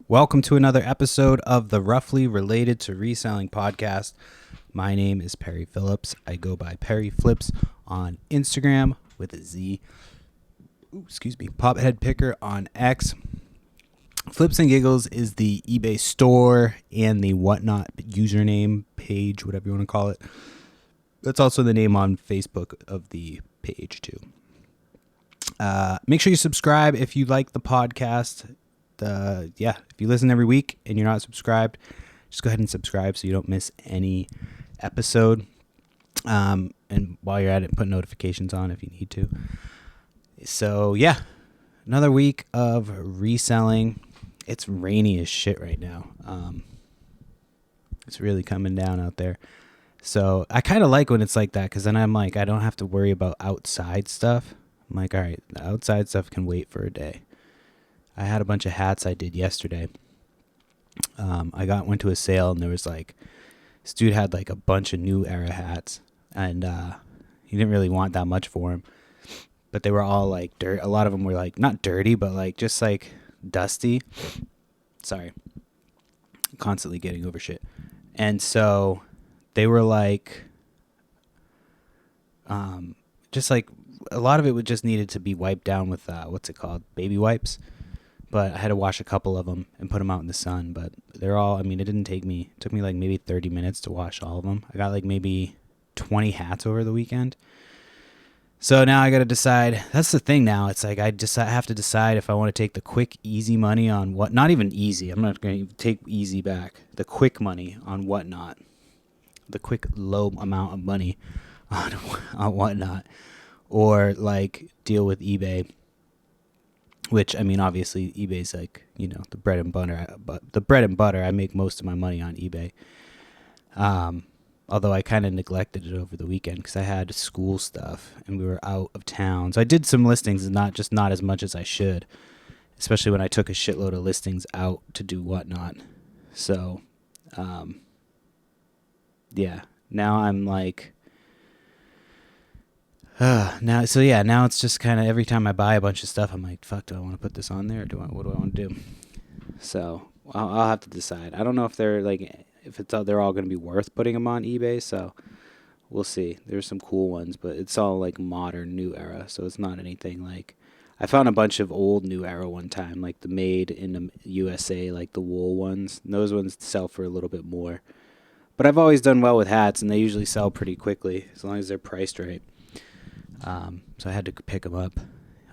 Welcome to another episode of the Roughly Related to Reselling podcast. My name is Perry Phillips. I go by Perry Flips on Instagram with a Z. Pophead Picker on X. Flips and Giggles is the eBay store and the whatnot username page, whatever you want to call it. That's also the name on Facebook of the page too. Make sure you subscribe if you like the podcast. If you listen every week and you're not subscribed, just go ahead and subscribe so you don't miss any episode. And while you're at it, put notifications on if you need to. So yeah, another week of reselling. It's rainy as shit right now. It's really coming down out there. So I kind of like when it's like that, because then I'm like, I don't have to worry about outside stuff. I'm like, all right, the outside stuff can wait for a day. I had a bunch of hats I did yesterday. I went to a sale and there was like, this dude had like a bunch of new era hats, and he didn't really want that much for him, but they were all like dirt. A lot of them were like not dirty, but like just like dusty. Sorry, constantly getting over shit. And so they were like, just like a lot of it would just needed to be wiped down with baby wipes. But I had to wash a couple of them and put them out in the sun. But they're all, it took me like maybe 30 minutes to wash all of them. I got like maybe 20 hats over the weekend. So now I got to decide. That's the thing now. It's like I have to decide if I want to take the quick, easy money on what, not even easy. I'm not going to take easy back. The quick money on whatnot. The quick, low amount of money on whatnot. Or like deal with eBay. Which, obviously, eBay's like, the bread and butter. I make most of my money on eBay. Although I kind of neglected it over the weekend because I had school stuff and we were out of town. So I did some listings, and not as much as I should, especially when I took a shitload of listings out to do whatnot. So, now I'm like... now it's just kind of every time I buy a bunch of stuff, I'm like, fuck, do I want to put this on there, or what do I want to do? So I'll have to decide. I don't know if they're they're all going to be worth putting them on eBay. So we'll see. There's some cool ones, but it's all like modern new era. So it's not anything like, I found a bunch of old new era one time, like the made in the USA, like the wool ones. And those ones sell for a little bit more, but I've always done well with hats, and they usually sell pretty quickly as long as they're priced right. So I had to pick them up.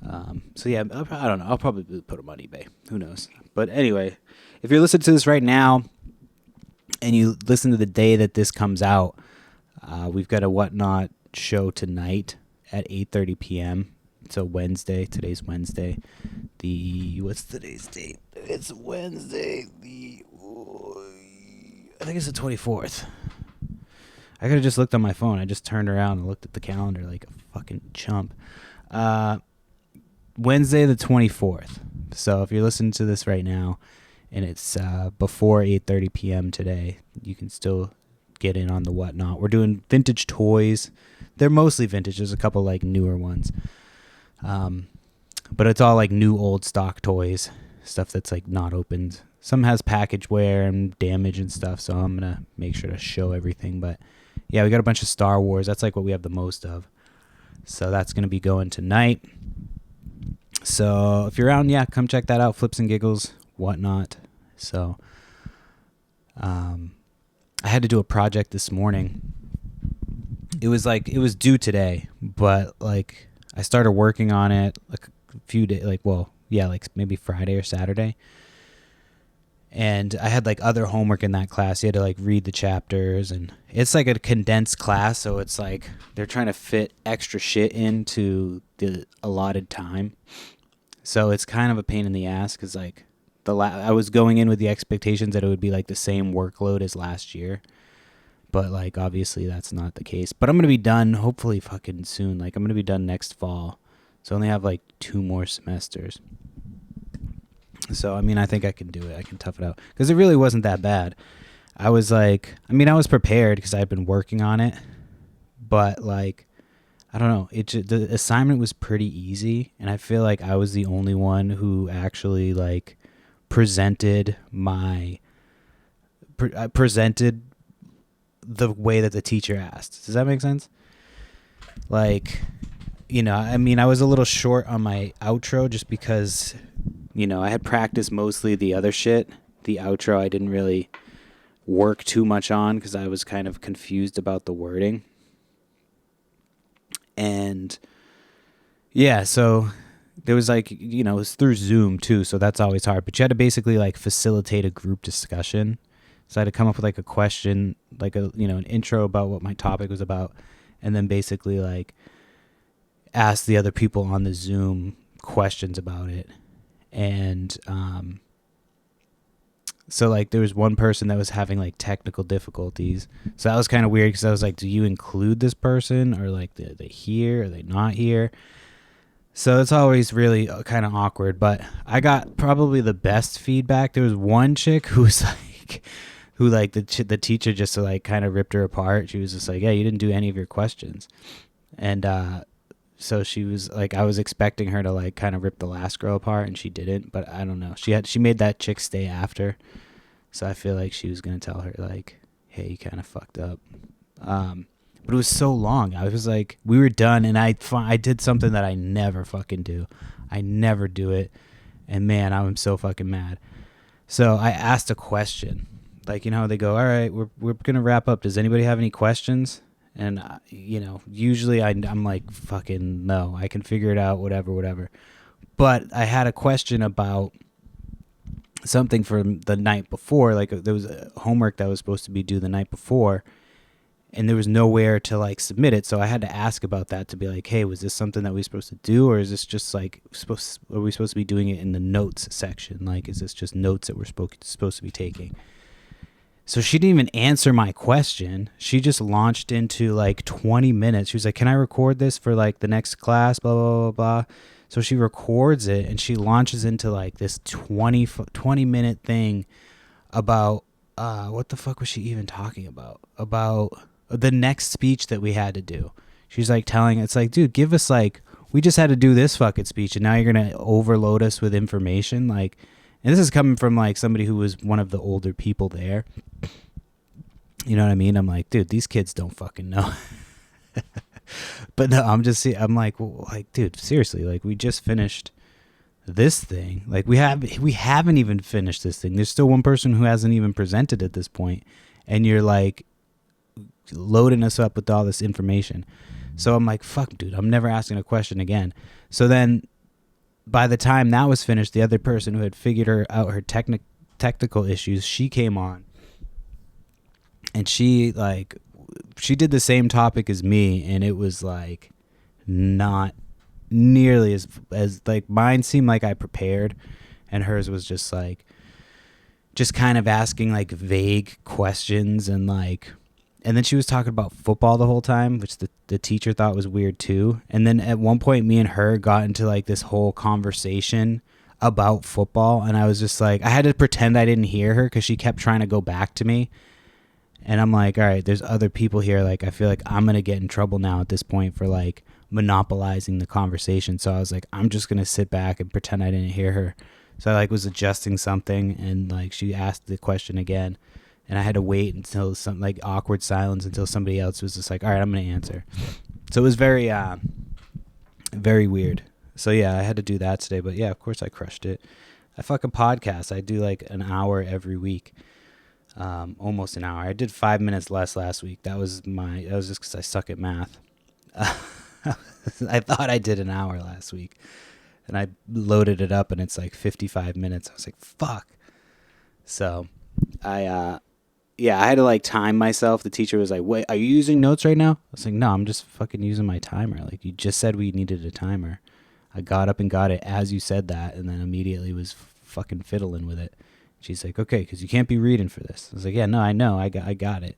I don't know. I'll probably put them on eBay. Who knows? But anyway, if you're listening to this right now and you listen to the day that this comes out, we've got a Whatnot show tonight at 8:30 p.m. It's a Wednesday. Today's Wednesday. What's today's date? It's Wednesday. I think it's the 24th. I could have just looked on my phone. I just turned around and looked at the calendar like a fucking chump. Wednesday the 24th. So if you're listening to this right now and it's before 8:30 p.m. today, you can still get in on the Whatnot. We're doing vintage toys. They're mostly vintage. There's a couple like newer ones. But it's all like new old stock toys. Stuff that's like not opened. Some has package wear and damage and stuff. So I'm going to make sure to show everything. But yeah, we got a bunch of Star Wars. That's like what we have the most of. So that's going to be going tonight. So if you're around, come check that out. Flips and Giggles, Whatnot. So I had to do a project this morning. It was due today, but like I started working on it like a few days, maybe Friday or Saturday. And I had like other homework in that class. You had to like read the chapters, and it's like a condensed class. So it's like they're trying to fit extra shit into the allotted time. So it's kind of a pain in the ass because like I was going in with the expectations that it would be like the same workload as last year. But like obviously that's not the case. But I'm going to be done hopefully fucking soon. Like I'm going to be done next fall. So I only have like 2 more semesters. So, I think I can do it. I can tough it out. Because it really wasn't that bad. I was like, I was prepared because I had been working on it. But, like, I don't know. The assignment was pretty easy. And I feel like I was the only one who actually, like, presented presented the way that the teacher asked. Does that make sense? Like, I mean, I was a little short on my outro just because, I had practiced mostly the other shit. The outro I didn't really work too much on because I was kind of confused about the wording. And yeah, so there was like, it was through Zoom too, so that's always hard. But you had to basically like facilitate a group discussion. So I had to come up with like a question, like an intro about what my topic was about, and then basically like ask the other people on the Zoom questions about it. And so like there was one person that was having like technical difficulties. So that was kind of weird because I was like, do you include this person, or like are they here? Are they not here? So it's always really kind of awkward. But I got probably the best feedback. There was one chick who was like, the teacher just like kind of ripped her apart. She was just like, yeah, you didn't do any of your questions. And so she was like, I was expecting her to like kind of rip the last girl apart, and she didn't. But I don't know. She made that chick stay after. So I feel like she was going to tell her like, hey, you kind of fucked up. But it was so long. I was like, we were done, and I did something that I never fucking do. I never do it. And man, I'm so fucking mad. So I asked a question. Like, how they go, all right, we're going to wrap up. Does anybody have any questions? And, usually I'm like, fucking no, I can figure it out, whatever. But I had a question about something from the night before. Like, there was a homework that was supposed to be due the night before, and there was nowhere to like submit it. So I had to ask about that to be like, hey, was this something that we supposed to do, or is this just like are we supposed to be doing it in the notes section? Like, is this just notes that we're supposed to be taking? So she didn't even answer my question. She just launched into like 20 minutes. She was like, can I record this for like the next class, blah, blah, blah, blah. So she records it, and she launches into like this 20 minute thing about, what the fuck was she even talking about? About the next speech that we had to do. She's like it's like, dude, give us like, we just had to do this fucking speech, and now you're going to overload us with information. Like, and this is coming from like somebody who was one of the older people there. You know what I mean? I'm like, dude, these kids don't fucking know. But no, I'm like, well, like, dude, seriously, like, we just finished this thing. Like, we haven't even finished this thing. There's still one person who hasn't even presented at this point, and you're like loading us up with all this information. So I'm like, fuck, dude, I'm never asking a question again. So then by the time that was finished, the other person who had figured out her technical issues, she came on, and she did the same topic as me, and it was like not nearly as like, mine seemed like I prepared, and hers was just kind of asking like vague questions, and then she was talking about football the whole time, which the teacher thought was weird too. And then at one point, me and her got into like this whole conversation about football, and I was just like, I had to pretend I didn't hear her because she kept trying to go back to me. And I'm like, all right, there's other people here. Like, I feel like I'm going to get in trouble now at this point for like monopolizing the conversation. So I was like, I'm just going to sit back and pretend I didn't hear her. So I like was adjusting something, and like she asked the question again, and I had to wait until some like awkward silence until somebody else was just like, all right, I'm going to answer. So it was very, very weird. So yeah, I had to do that today, but yeah, of course I crushed it. I fucking podcast. I do like an hour every week. Almost an hour. I did 5 minutes less last week. That was just because I suck at math. I thought I did an hour last week, and I loaded it up, and it's like 55 minutes. I was like, fuck. So I had to like time myself. The teacher was like, wait, are you using notes right now? I was like, no, I'm just fucking using my timer. Like, you just said we needed a timer. I got up and got it as you said that, and then immediately was fucking fiddling with it. She's like, okay, because you can't be reading for this. I was like, yeah, no, I know. I got it.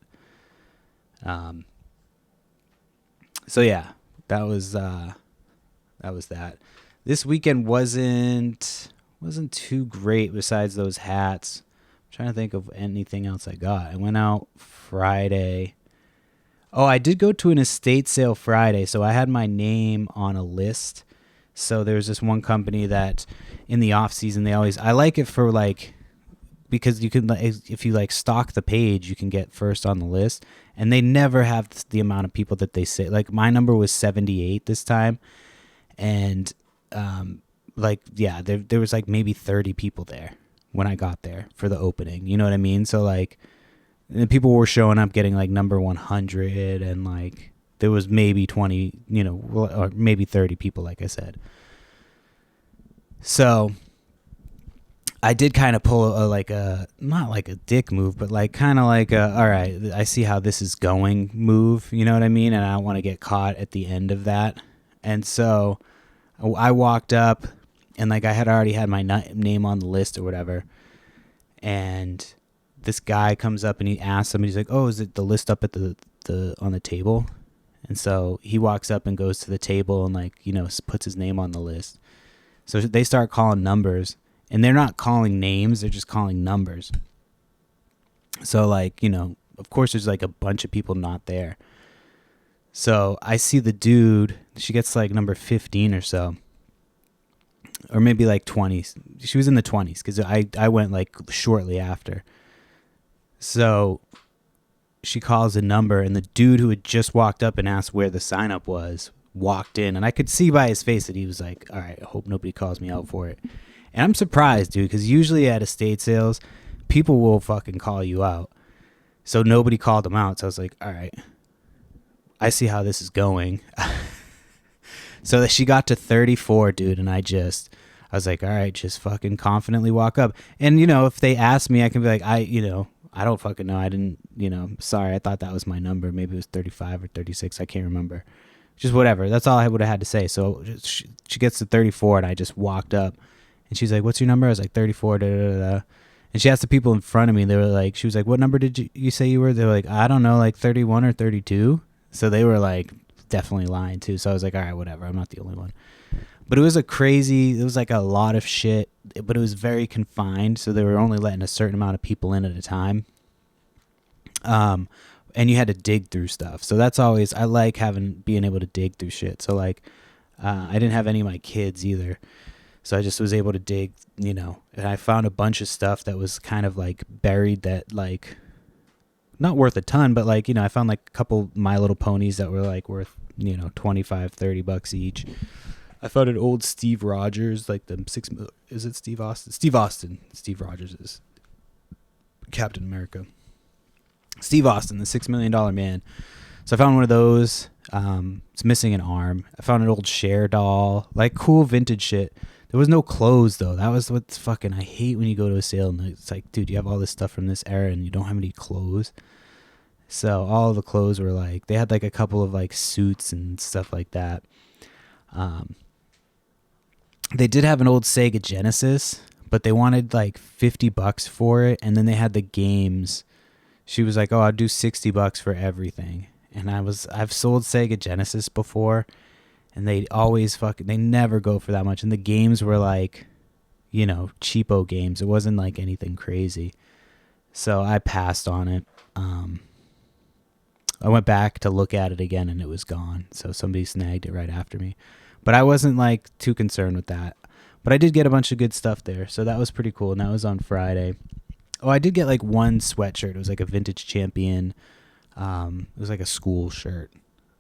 So yeah, that was that. This weekend wasn't too great besides those hats. I'm trying to think of anything else I got. I went out Friday. Oh, I did go to an estate sale Friday, so I had my name on a list. So there's this one company that in the off season they always, I like it for like, because you can, if you like stock the page, you can get first on the list, and they never have the amount of people that they say. Like my number was 78 this time, and like yeah, there was like maybe 30 people there when I got there for the opening. You know what I mean? So like, and people were showing up getting like number 100, and like there was maybe 20, or maybe 30 people, like I said. So I did kind of pull not like a dick move, but like kind of like all right, I see how this is going move, you know what I mean? And I don't want to get caught at the end of that. And so I walked up, and like I had already had my name on the list or whatever. And this guy comes up and he asks him, he's like, "Oh, is it the list up at the on the table?" And so he walks up and goes to the table and like, puts his name on the list. So they start calling numbers, and they're not calling names, they're just calling numbers. So like, of course there's like a bunch of people not there. So I see the dude, she gets like number 15 or so, or maybe like 20. She was in the 20s because I went like shortly after. So she calls a number, and the dude who had just walked up and asked where the sign up was walked in, and I could see by his face that he was like, all right, I hope nobody calls me out for it. And I'm surprised, dude, because usually at estate sales, people will fucking call you out. So nobody called him out. So I was like, all right, I see how this is going. So that she got to 34, dude, and I was like, all right, just fucking confidently walk up. And, if they ask me, I can be like, I don't fucking know. I didn't, sorry, I thought that was my number. Maybe it was 35 or 36. I can't remember. Just whatever. That's all I would have had to say. So she gets to 34, and I just walked up, and she's like, "What's your number?" I was like, 34, da, da, da, da. And she asked the people in front of me. They were like, she was like, "What number did you say you were?" They were like, "I don't know, like 31 or 32. So they were like definitely lying too. So I was like, all right, whatever. I'm not the only one. But it was it was like a lot of shit, but it was very confined. So they were only letting a certain amount of people in at a time. And you had to dig through stuff. So that's always, I like being able to dig through shit. So like, I didn't have any of my kids either. So I just was able to dig, and I found a bunch of stuff that was kind of like buried that like, not worth a ton, but like, I found like a couple My Little Ponies that were like worth, $25-$30 each. I found an old Steve Rogers, like is it Steve Austin? Steve Austin. Steve Rogers is Captain America. Steve Austin, the $6 Million Man. So I found one of those. It's missing an arm. I found an old Cher doll, like cool vintage shit. There was no clothes though. That was what's fucking, I hate when you go to a sale and it's like, dude, you have all this stuff from this era and you don't have any clothes. So all of the clothes were like, they had like a couple of like suits and stuff like that. They did have an old Sega Genesis, but they wanted like $50 for it. And then they had the games. She was like, "Oh, I'll do $60 for everything." And I've sold Sega Genesis before, and they never go for that much. And the games were like, cheapo games. It wasn't like anything crazy. So I passed on it. I went back to look at it again, and it was gone. So somebody snagged it right after me. But I wasn't like too concerned with that. But I did get a bunch of good stuff there. So that was pretty cool. And that was on Friday. Oh, I did get like one sweatshirt. It was like a vintage champion. It was like a school shirt.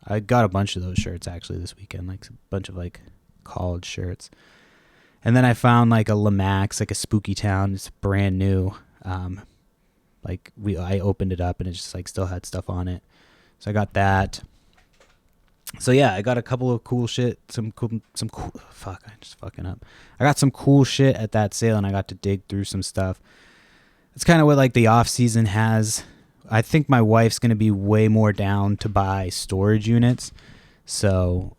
I got a bunch of those shirts actually this weekend, like a bunch of like college shirts. And then I found like a Lamax, like a Spooky Town. It's brand new. I opened it up and it just like still had stuff on it. So I got that. So yeah, I got a couple of cool shit. Fuck, I'm just fucking up. I got some cool shit at that sale, and I got to dig through some stuff. It's kind of what like the off season has. I think my wife's going to be way more down to buy storage units. So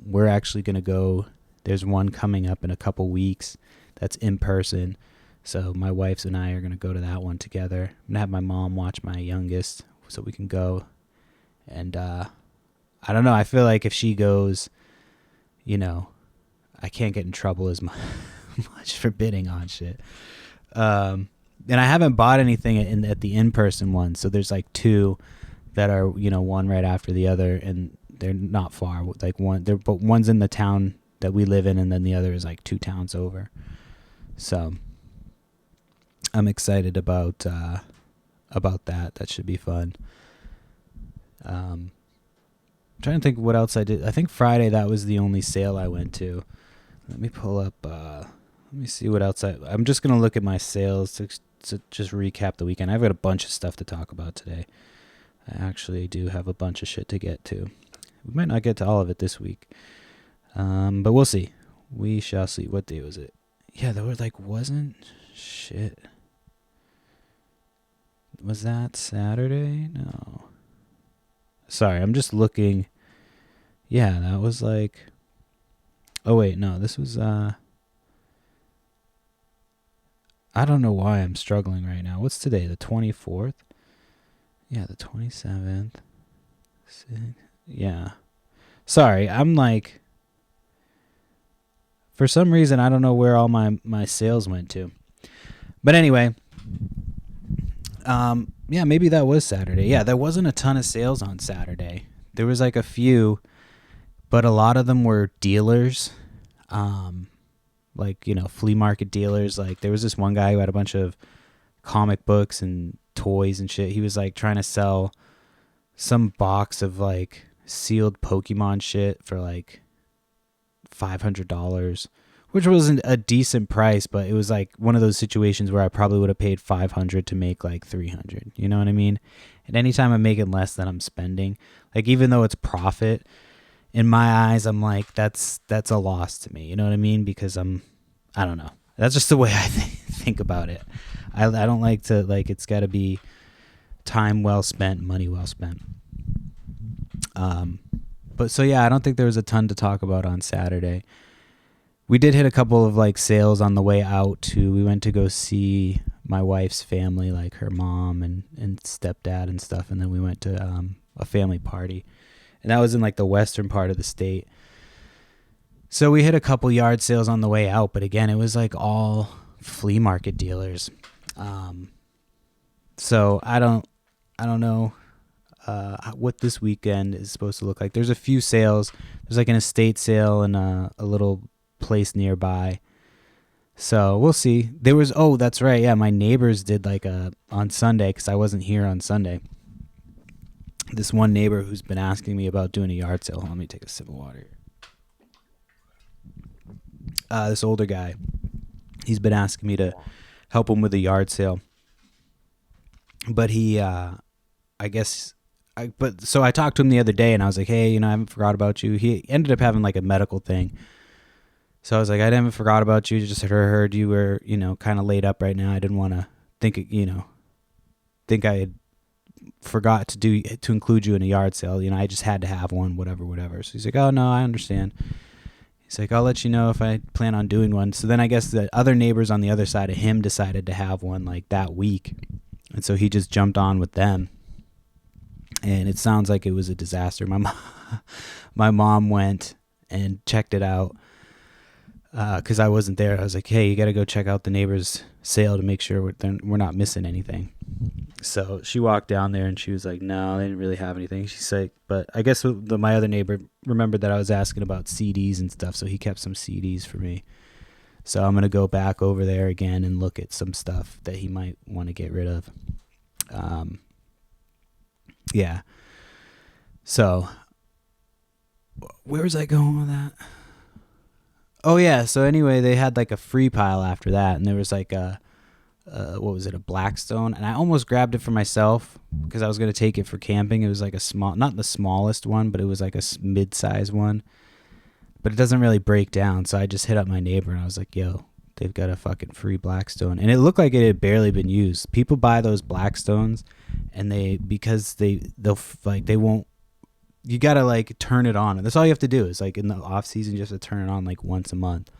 we're actually going to go. There's one coming up in a couple weeks that's in person. So my wife and I are going to go to that one together. I'm going to have my mom watch my youngest so we can go. And I don't know. I feel like if she goes, I can't get in trouble as much for bidding on shit. And I haven't bought anything at the in-person one. So there's like two that are, one right after the other, and they're not far. Like but one's in the town that we live in, and then the other is like 2 towns over. So I'm excited about that. That should be fun. I'm trying to think what else I did. I think Friday, that was the only sale I went to. Let me pull up. Let me see what else I'm just gonna look at my sales to just recap the weekend. I've got a bunch of stuff to talk about today. I actually do have a bunch of shit to get to. We might not get to all of it this week, but we'll see. We shall see. What day was it? Yeah, there was wasn't shit. Was that Saturday? No. Sorry, I'm just looking. Yeah, that was oh wait, no, this was I don't know why I'm struggling right now. What's today? The 24th? Yeah, the 27th. Yeah. Sorry, I'm for some reason I don't know where all my sales went to. But anyway, yeah, maybe that was Saturday. Yeah, there wasn't a ton of sales on Saturday. There was a few, but a lot of them were dealers. Flea market dealers. There was this one guy who had a bunch of comic books and toys and shit. He was trying to sell some box of sealed Pokemon shit for $500, which wasn't a decent price, but it was one of those situations where I probably would have paid $500 to make $300. You know what I mean? And anytime I'm making less than I'm spending, even though it's profit, in my eyes, I'm that's a loss to me. You know what I mean? Because I don't know. That's just the way I think about it. I don't like to, it's got to be time well spent, money well spent. But so yeah, I don't think there was a ton to talk about on Saturday. We did hit a couple of sales on the way out too. We went to go see my wife's family, her mom and stepdad and stuff. And then we went to a family party. And that was in the western part of the state. So we hit a couple yard sales on the way out, but again, it was all flea market dealers. So I don't know what this weekend is supposed to look like. There's a few sales. There's an estate sale and a little place nearby. So we'll see. There was, oh, that's right. Yeah, my neighbors did on Sunday, because I wasn't here on Sunday. This one neighbor who's been asking me about doing a yard sale. Let me take a sip of water here. This older guy, he's been asking me to help him with a yard sale. But he, so I talked to him the other day and I was like, hey, I haven't forgot about you. He ended up having a medical thing. So I was like, I haven't forgot about you. Just heard you were, kind of laid up right now. I didn't want to think I had forgot to include you in a yard sale. I just had to have one, whatever. So he's like, oh no, I understand. He's like, I'll let you know if I plan on doing one. So then I guess the other neighbors on the other side of him decided to have one that week. And so he just jumped on with them. And it sounds like it was a disaster. My mom went and checked it out because I wasn't there. I was like, hey, you got to go check out the neighbor's sale to make sure we're not missing anything. So she walked down there and she was like, no, they didn't really have anything. She's like, but I guess my other neighbor remembered that I was asking about CDs and stuff, so he kept some CDs for me. So I'm going to go back over there again and look at some stuff that he might want to get rid of. Yeah. So where was I going with that? Oh yeah. So anyway, they had a free pile after that, and there was what was it, a Blackstone, and I almost grabbed it for myself because I was going to take it for camping. It was a small, not the smallest one, but it was a mid-size one, but it doesn't really break down. So I just hit up my neighbor and I was like, yo, they've got a fucking free Blackstone. And it looked like it had barely been used. People buy those Blackstones and they won't, you got to turn it on. And that's all you have to do is in the off season, you just have to turn it on once a month.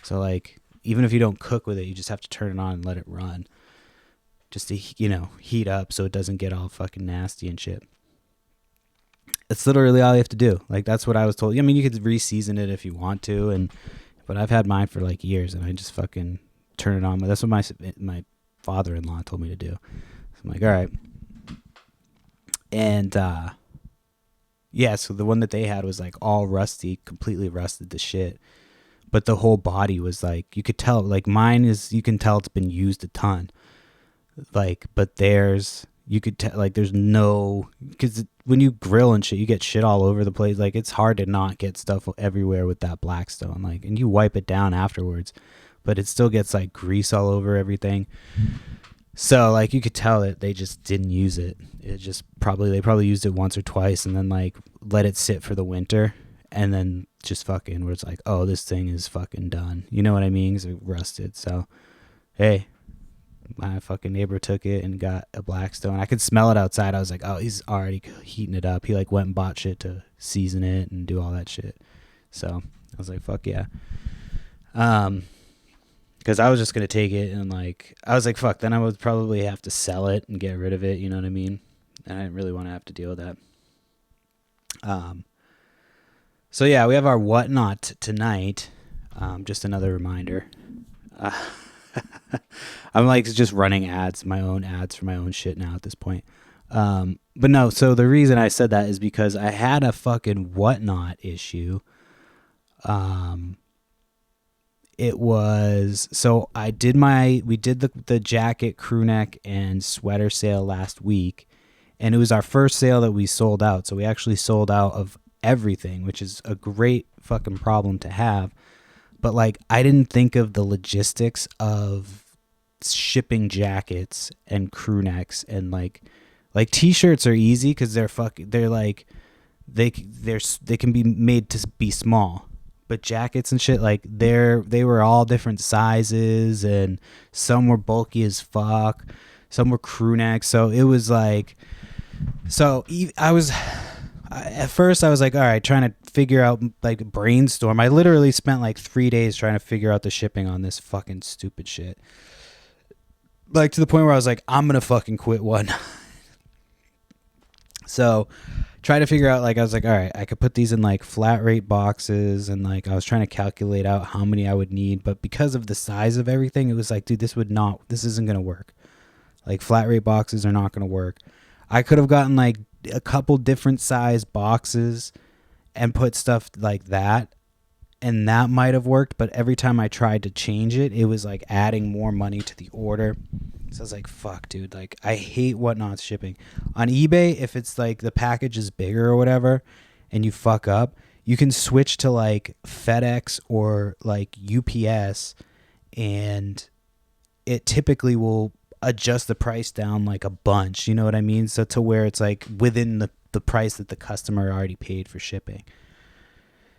So even if you don't cook with it, you just have to turn it on and let it run just to, heat up so it doesn't get all fucking nasty and shit. It's literally all you have to do. That's what I was told. I mean, you could re-season it if you want to, but I've had mine for years and I just fucking turn it on. But that's what my father-in-law told me to do. So I'm like, all right. And, yeah, so the one that they had was all rusty, completely rusted to shit. but the whole body was like, you could tell, like mine is, you can tell it's been used a ton. Like, but theirs, you could tell, like, there's no, because when you grill and shit, you get shit all over the place. Like, it's hard to not get stuff everywhere with that Blackstone. Like, and you wipe it down afterwards, but it still gets like grease all over everything. So like, you could tell that they just didn't use it. It just they probably used it once or twice and then like let it sit for the winter and then just fucking, where it's like, oh, this thing is fucking done. You know what I mean? 'Cause it rusted. So, hey, my fucking neighbor took it and got a Blackstone. I could smell it outside. I was like, oh, he's already heating it up. He like went and bought shit to season it and do all that shit. So I was like, fuck yeah. Because I was just gonna take it and like, I was like, fuck, then I would probably have to sell it and get rid of it. You know what I mean? And I didn't really want to have to deal with that. So yeah, we have our whatnot tonight. Just another reminder. I'm like just running my own ads for my own shit now at this point. But no, so the reason I said that is because I had a fucking whatnot issue. It was, so we did the jacket, crew neck, and sweater sale last week, and it was our first sale that we sold out. So we actually sold out of everything, which is a great fucking problem to have. But like, I didn't think of the logistics of shipping jackets and crew necks, and like t-shirts are easy because they can be made to be small. But jackets and shit, like they were all different sizes, and some were bulky as fuck, some were crew necks. So it was like, at first I was like, all right, trying to figure out, like, brainstorm. I literally spent like 3 days trying to figure out the shipping on this fucking stupid shit. Like, to the point where I was like, I'm gonna fucking quit one. So try to figure out, like, I was like, all right, I could put these in like flat rate boxes, and like I was trying to calculate out how many I would need, but because of the size of everything, it was like, dude, this isn't gonna work. Like, flat rate boxes are not gonna work. I could have gotten like a couple different size boxes and put stuff like that, and that might have worked, but every time I tried to change it, it was like adding more money to the order. So I was like, fuck, dude, like, I hate whatnot shipping. On eBay, if it's like the package is bigger or whattever and you fuck up, you can switch to like FedEx or like UPS, and it typically will adjust the price down like a bunch, you know what I mean? So to where it's like within the price that the customer already paid for shipping.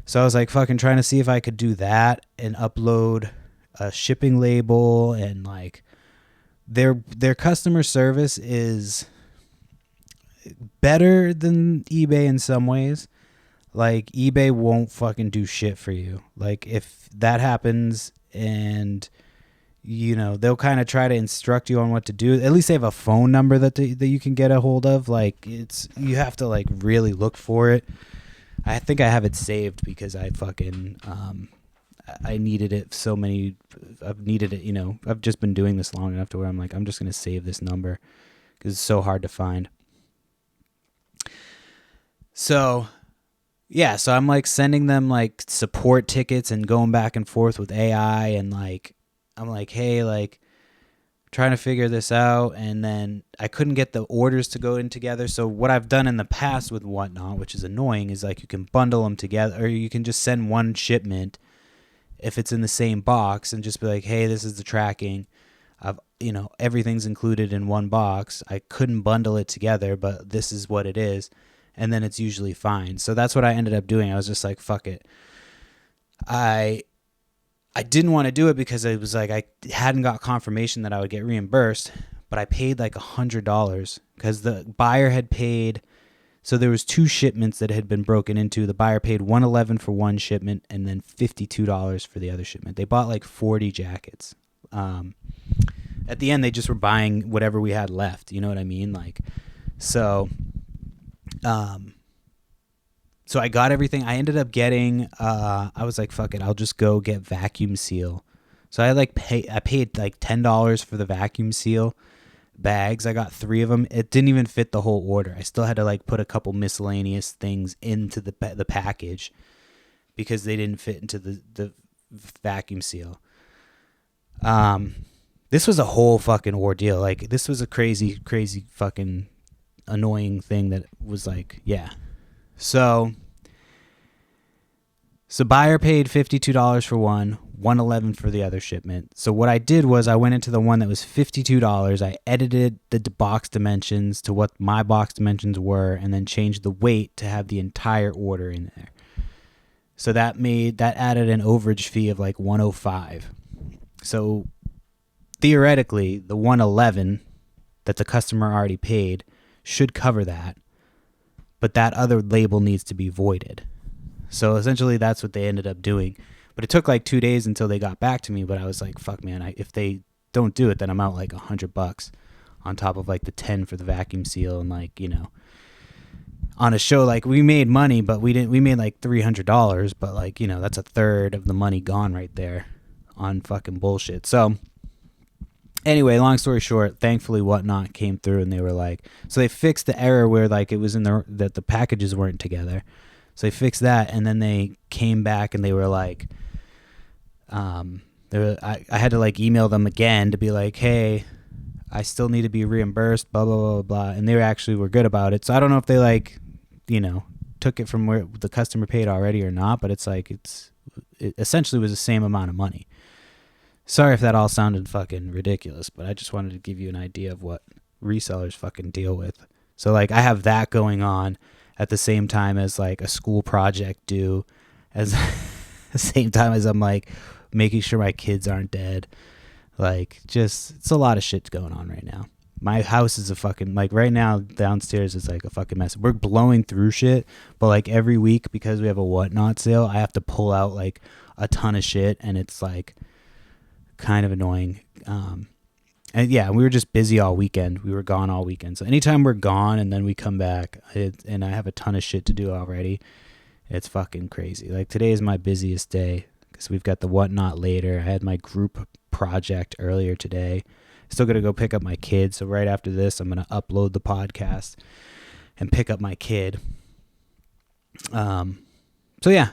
So I was like fucking trying to see if I could do that and upload a shipping label, and like their customer service is better than eBay in some ways. Like, eBay won't fucking do shit for you. Like, if that happens, and you know, they'll kind of try to instruct you on what to do. At least they have a phone number that you can get a hold of. Like, you have to like really look for it. I think I have it saved because I fucking I needed it I've needed it, you know. I've just been doing this long enough to where I'm like, I'm just going to save this number because it's so hard to find. So yeah, so I'm like sending them like support tickets and going back and forth with AI, and like, I'm like, hey, like, trying to figure this out, and then I couldn't get the orders to go in together. So what I've done in the past with whatnot, which is annoying, is like you can bundle them together, or you can just send one shipment if it's in the same box, and just be like, hey, this is the tracking. You know, everything's included in one box. I couldn't bundle it together, but this is what it is, and then it's usually fine. So that's what I ended up doing. I was just like, fuck it. I didn't want to do it because it was like I hadn't got confirmation that I would get reimbursed, but I paid like $100 because the buyer had paid. So there was 2 shipments that had been broken into. The buyer paid $111 for one shipment and then $52 for the other shipment. They bought like 40 jackets. At the end, they just were buying whatever we had left. You know what I mean? Like, so I got everything. I ended up getting, I was like, fuck it, I'll just go get vacuum seal. So I paid like $10 for the vacuum seal bags. I got 3 of them. It didn't even fit the whole order. I still had to like put a couple miscellaneous things into the package because they didn't fit into the vacuum seal. This was a whole fucking ordeal. Like, this was a crazy fucking annoying thing that was like, yeah. So buyer paid $52 for one, $111 for the other shipment. So what I did was I went into the one that was $52. I edited the box dimensions to what my box dimensions were, and then changed the weight to have the entire order in there. So that added an overage fee of like $105. So theoretically, the $111 that the customer already paid should cover that, but that other label needs to be voided. So essentially that's what they ended up doing. But it took like 2 days until they got back to me, but I was like, fuck man, if they don't do it, then I'm out like $100 on top of like the 10 for the vacuum seal. And like, you know, on a show, like we made money, but we made like $300, but like, you know, that's a third of the money gone right there on fucking bullshit. So anyway, long story short, thankfully Whatnot came through and they were like, so they fixed the error where like it was that the packages weren't together. So they fixed that, and then they came back and they were like, I had to like email them again to be like, hey, I still need to be reimbursed, blah, blah, blah, blah. And they were good about it. So I don't know if they like, you know, took it from where the customer paid already or not, but it's like, it essentially was the same amount of money. Sorry if that all sounded fucking ridiculous, but I just wanted to give you an idea of what resellers fucking deal with. So like I have that going on at the same time as like a school project due, as the same time as I'm like making sure my kids aren't dead. Like, just, it's a lot of shit going on right now. My house is a fucking, like right now downstairs is like a fucking mess. We're blowing through shit, but like every week, because we have a Whatnot sale, I have to pull out like a ton of shit, and it's like kind of annoying. And yeah, we were just busy all weekend. We were gone all weekend. So anytime we're gone and then we come back, and I have a ton of shit to do already, it's fucking crazy. Like today is my busiest day because we've got the Whatnot later. I had my group project earlier today. Still gonna go pick up my kid. So right after this, I'm gonna upload the podcast and pick up my kid. So yeah,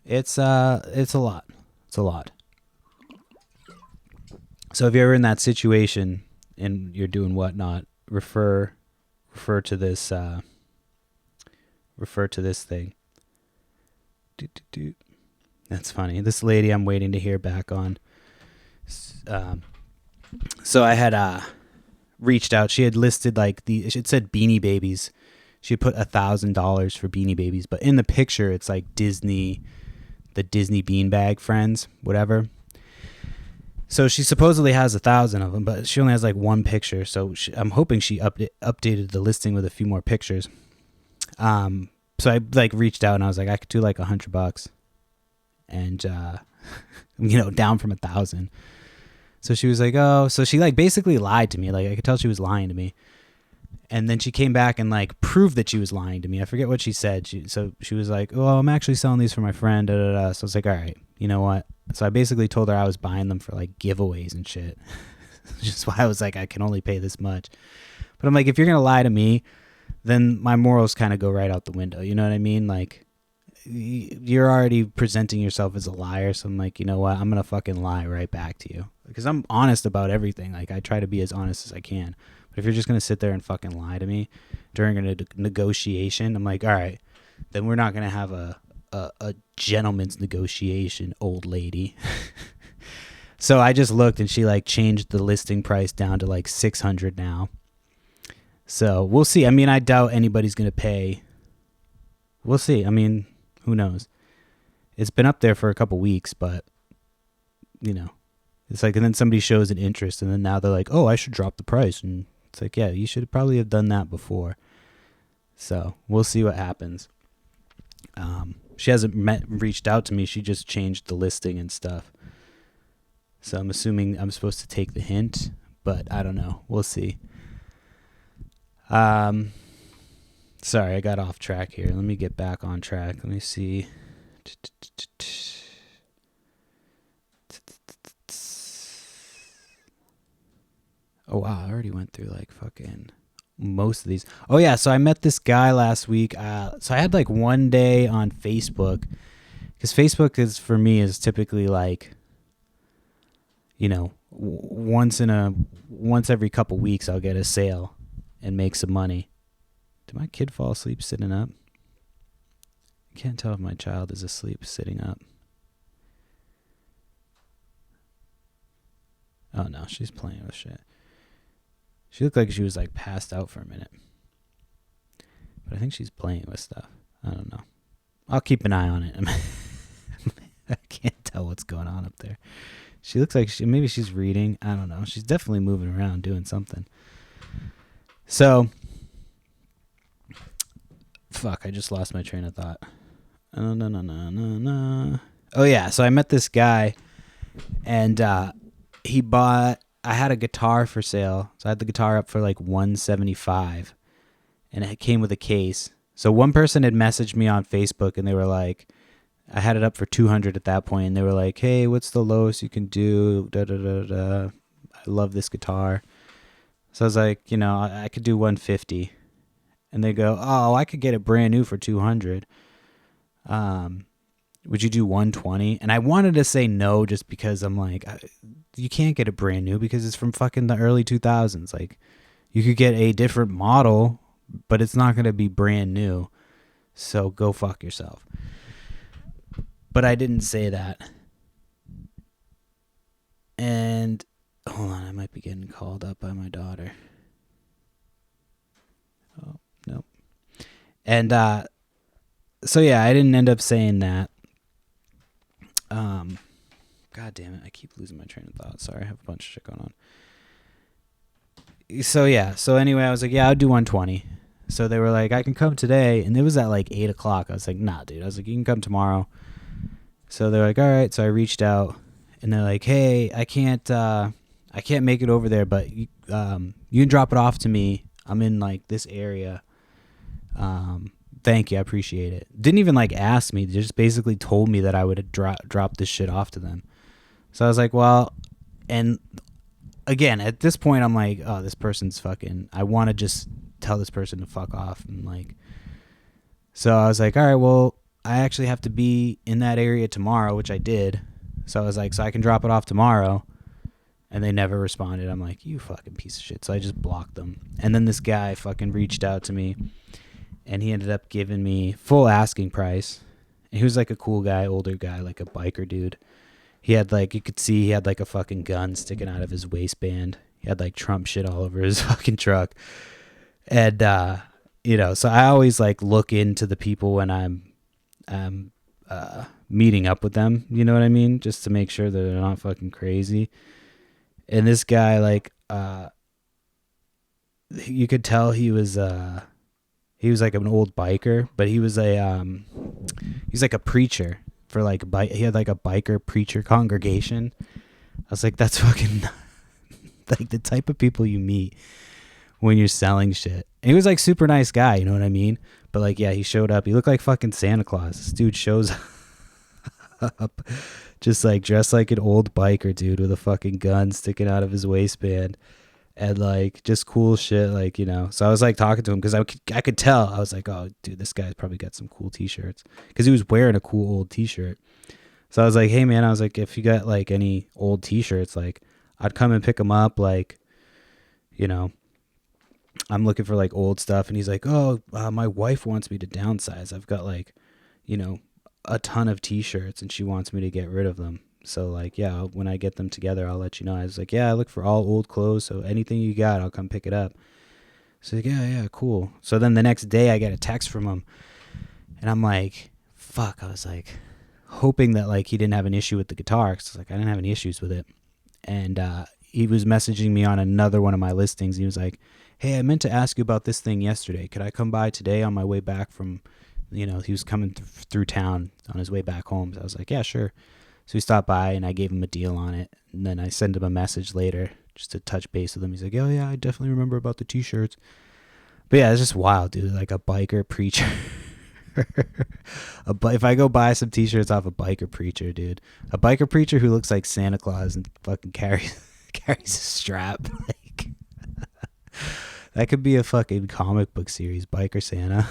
it's a lot. It's a lot. So if you're ever in that situation and you're doing Whatnot, refer to this thing. That's funny. This lady I'm waiting to hear back on. So I had reached out. She had listed like it said Beanie Babies. She had put $1,000 for Beanie Babies, but in the picture it's like Disney, the Disney beanbag friends, whatever. So she supposedly has 1,000 of them, but she only has like one picture. So I'm hoping she updated the listing with a few more pictures. So I like reached out and I was like, I could do like $100, and you know, down from 1,000. So she was like, oh, so she like basically lied to me. Like I could tell she was lying to me. And then she came back and like proved that she was lying to me. I forget what she said. She was like, oh, I'm actually selling these for my friend. Da, da, da. So I was like, all right, you know what? So I basically told her I was buying them for like giveaways and shit. Just why I was like, I can only pay this much. But I'm like, if you're going to lie to me, then my morals kind of go right out the window. You know what I mean? Like, you're already presenting yourself as a liar. So I'm like, you know what? I'm going to fucking lie right back to you. Because I'm honest about everything. Like, I try to be as honest as I can. But if you're just going to sit there and fucking lie to me during a negotiation, I'm like, all right, then we're not going to have a gentleman's negotiation, old lady. So I just looked, and she like changed the listing price down to like $600 now. So we'll see. I mean, I doubt anybody's going to pay. We'll see. I mean, who knows? It's been up there for a couple weeks, but you know, it's like, and then somebody shows an interest, and then now they're like, oh, I should drop the price. And it's like, yeah, you should probably have done that before. So we'll see what happens. She hasn't reached out to me. She just changed the listing and stuff. So I'm assuming I'm supposed to take the hint, but I don't know. We'll see. Sorry, I got off track here. Let me get back on track. Let me see. Oh, wow. I already went through like fucking most of these. Oh, yeah. So I met this guy last week. So I had like one day on Facebook, Because Facebook is, for me, is typically like, you know, once every couple weeks I'll get a sale and make some money. Did my kid fall asleep sitting up? I can't tell if my child is asleep sitting up. Oh no, she's playing with shit. She looked like she was like passed out for a minute. But I think she's playing with stuff. I don't know. I'll keep an eye on it. I can't tell what's going on up there. She looks like maybe she's reading. I don't know. She's definitely moving around doing something. So, fuck, I just lost my train of thought. No. Oh yeah, so I met this guy, and I had a guitar for sale. So I had the guitar up for like $175, and it came with a case. So one person had messaged me on Facebook, and they were like, I had it up for $200 at that point, and they were like, hey, what's the lowest you can do? I love this guitar. So I was like, you know, I could do $150. And they go, oh, I could get it brand new for $200. Would you do $120? And I wanted to say no, just because I'm like, you can't get it brand new because it's from fucking the early 2000s. Like, you could get a different model, but it's not going to be brand new. So go fuck yourself. But I didn't say that. And hold on, I might be getting called up by my daughter. Oh, no. And so yeah, I didn't end up saying that. God damn it, I keep losing my train of thought. Sorry, I have a bunch of shit going on. So yeah, so anyway, I was like, yeah, I'll do 120. So they were like, I can come today, and it was at like 8 o'clock. I was like, nah, dude. I was like, you can come tomorrow. So they're like, all right. So I reached out, and they're like, hey, I can't make it over there, but you can drop it off to me. I'm in like this area. Thank you, I appreciate it. Didn't even like ask me. They just basically told me that I would drop this shit off to them. So I was like, well, and again, at this point, I'm like, oh, this person's fucking. I want to just tell this person to fuck off, and like. So I was like, all right, well, I actually have to be in that area tomorrow, which I did. So I was like, so I can drop it off tomorrow. And they never responded. I'm like, you fucking piece of shit. So I just blocked them. And then this guy fucking reached out to me, and he ended up giving me full asking price. And he was like a cool guy, older guy, like a biker dude. He had like, you could see he had like a fucking gun sticking out of his waistband. He had like Trump shit all over his fucking truck. And, you know, so I always like look into the people when I'm meeting up with them, you know what I mean? Just to make sure that they're not fucking crazy. And this guy, like, you could tell he was like an old biker, but he was he's like a preacher for like he had like a biker preacher congregation. I was like, that's fucking like the type of people you meet when you're selling shit. And he was like super nice guy, you know what I mean? But like, yeah, he showed up. He looked like fucking Santa Claus. This dude shows up just like dressed like an old biker dude with a fucking gun sticking out of his waistband, and like just cool shit, like, you know. So I was like talking to him because I could tell. I was like, oh dude, this guy's probably got some cool t-shirts, because he was wearing a cool old t-shirt. So I was like, hey man, I was like, if you got like any old t-shirts, like I'd come and pick them up, like, you know, I'm looking for like old stuff. And he's like, oh, my wife wants me to downsize. I've got like, you know, a ton of t-shirts, and she wants me to get rid of them. So like, yeah, when I get them together, I'll let you know. I was like, yeah, I look for all old clothes, so anything you got, I'll come pick it up. So like, yeah, cool. So then the next day I get a text from him, and I'm like, fuck. I was like hoping that like he didn't have an issue with the guitar, because like I didn't have any issues with it. And he was messaging me on another one of my listings. He was like, hey, I meant to ask you about this thing yesterday. Could I come by today on my way back from, you know, he was coming through town on his way back home. So I was like, yeah, sure. So he stopped by, and I gave him a deal on it. And then I sent him a message later just to touch base with him. He's like, oh yeah, I definitely remember about the t-shirts. But yeah, it's just wild, dude. Like a biker preacher. If I go buy some t-shirts off a biker preacher, dude, a biker preacher who looks like Santa Claus and fucking carries a strap, like that could be a fucking comic book series, Biker Santa.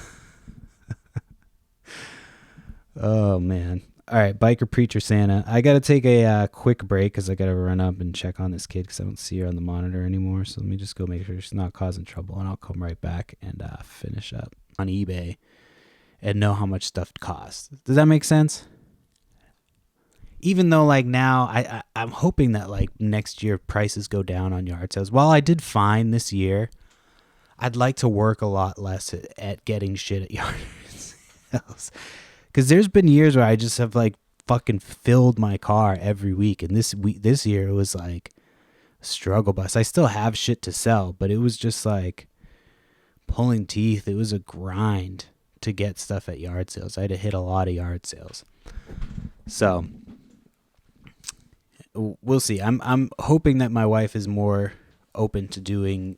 Oh man, All right, biker preacher Santa. I gotta take a quick break because I gotta run up and check on this kid because I don't see her on the monitor anymore. So let me just go make sure she's not causing trouble, and I'll come right back and finish up on eBay and know how much stuff costs. Does that make sense? Even though like now I'm hoping that like next year prices go down on yard sales. While I did fine this year, I'd like to work a lot less at getting shit at yard sales. Because there's been years where I just have like fucking filled my car every week, and this year it was like a struggle bus. I still have shit to sell, but it was just like pulling teeth. It was a grind to get stuff at yard sales. I had to hit a lot of yard sales. So we'll see. I'm hoping that my wife is more open to doing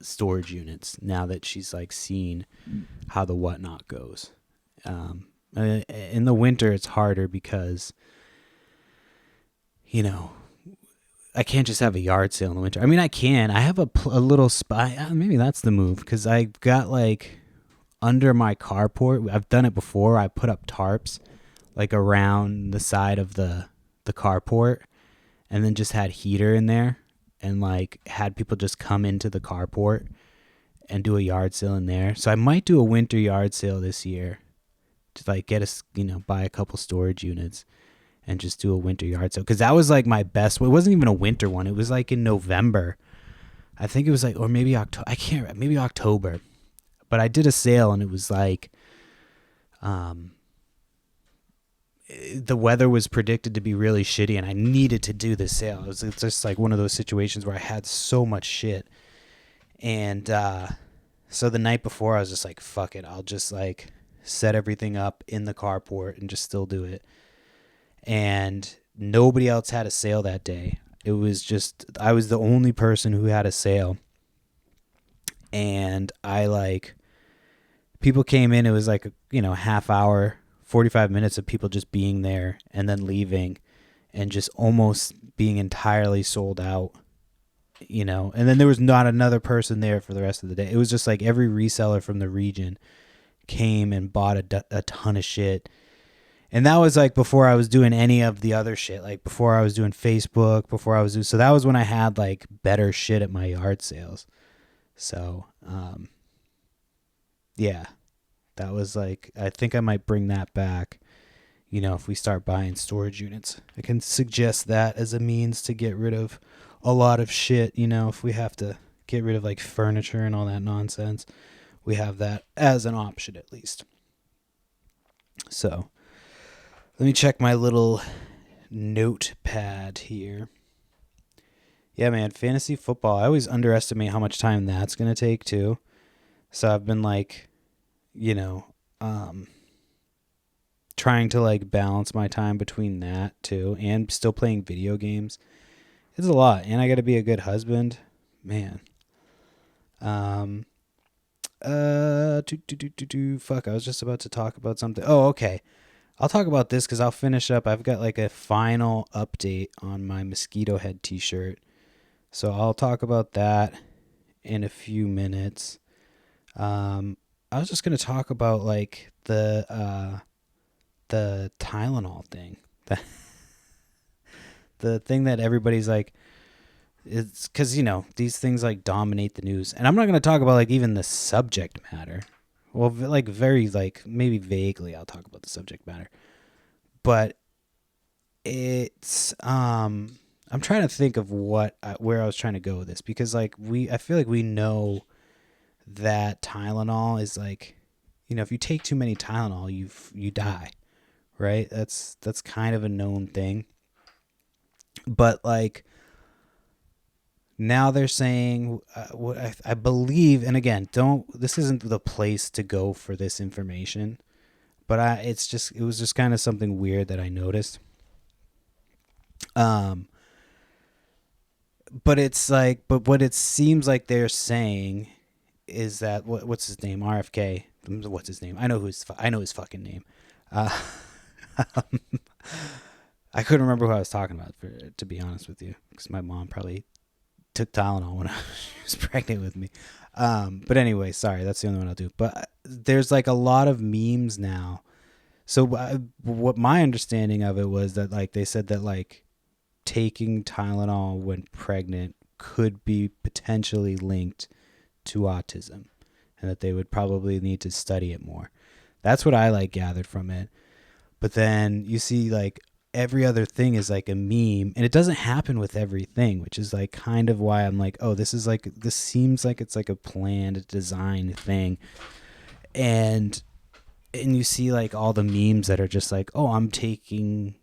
storage units now that she's like seen how the whatnot goes. In the winter it's harder because I can't just have a yard sale in the winter. I mean, I can. I have a little spot. Maybe that's the move because I got like under my carport. I've done it before. I put up tarps like around the side of the carport, and then just had heater in there, and like had people just come into the carport and do a yard sale in there. So I might do a winter yard sale this year to like get us, buy a couple storage units and just do a winter yard sale. Cause that was like my best. It wasn't even a winter one. It was like in November. I think it was like, or maybe October. I can't remember. Maybe October. But I did a sale and it was like, the weather was predicted to be really shitty and I needed to do this sale. It's just like one of those situations where I had so much shit. And so the night before I was just like, fuck it. I'll just like set everything up in the carport and just still do it. And nobody else had a sale that day. It was just, I was the only person who had a sale. And people came in, it was like, half hour, 45 minutes of people just being there and then leaving and just almost being entirely sold out, and then there was not another person there for the rest of the day. It was just like every reseller from the region came and bought a ton of shit. And that was like before I was doing any of the other shit, like before I was doing Facebook, so that was when I had like better shit at my yard sales. So, yeah, that was like, I think I might bring that back. If we start buying storage units, I can suggest that as a means to get rid of a lot of shit. If we have to get rid of like furniture and all that nonsense, we have that as an option at least. So let me check my little notepad here. Yeah, man, fantasy football. I always underestimate how much time that's going to take too. So I've been like, trying to like balance my time between that too and still playing video games. It's a lot, and I got to be a good husband, man. Fuck, I was just about to talk about something. Oh, okay. I'll talk about this because I'll finish up. I've got like a final update on my Mosquito Head t-shirt. So I'll talk about that in a few minutes. I was just going to talk about like the Tylenol thing. The thing that everybody's like, it's because, these things like dominate the news. And I'm not going to talk about like even the subject matter. Well, like very like maybe vaguely I'll talk about the subject matter. But it's I'm trying to think of where I was trying to go with this, because like I feel like we know that Tylenol is like, if you take too many Tylenol, you die, right? That's kind of a known thing. But like now they're saying what I believe, and again, this isn't the place to go for this information, but it was just kind of something weird that I noticed. But it's like, but what it seems like they're saying is that what's his name? RFK. What's his name? I know his fucking name. I couldn't remember who I was talking about, to be honest with you, because my mom probably took Tylenol when she was pregnant with me. But anyway, sorry, that's the only one I'll do. But there's like a lot of memes now So what my understanding of it was that like they said that like taking Tylenol when pregnant could be potentially linked to autism, and that they would probably need to study it more. That's what I like gathered from it. But then you see like every other thing is like a meme, and it doesn't happen with everything, which is like kind of why I'm like, oh, this seems like it's like a planned design thing. And you see like all the memes that are just like, oh, I'm taking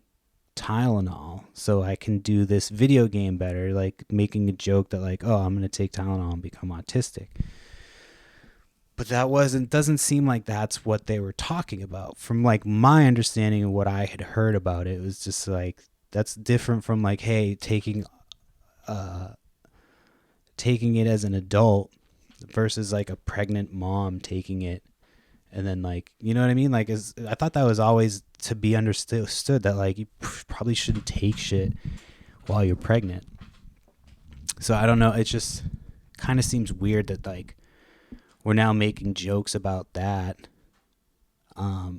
Tylenol so I can do this video game better, like making a joke that like, oh, I'm going to take Tylenol and become autistic. But doesn't seem like that's what they were talking about. From like my understanding of what I had heard about it, it was just like that's different from like, hey, taking it as an adult versus like a pregnant mom taking it. And then like, you know what I mean? Like, I thought that was always to be understood that like you probably shouldn't take shit while you're pregnant. So I don't know. It just kind of seems weird that like we're now making jokes about that,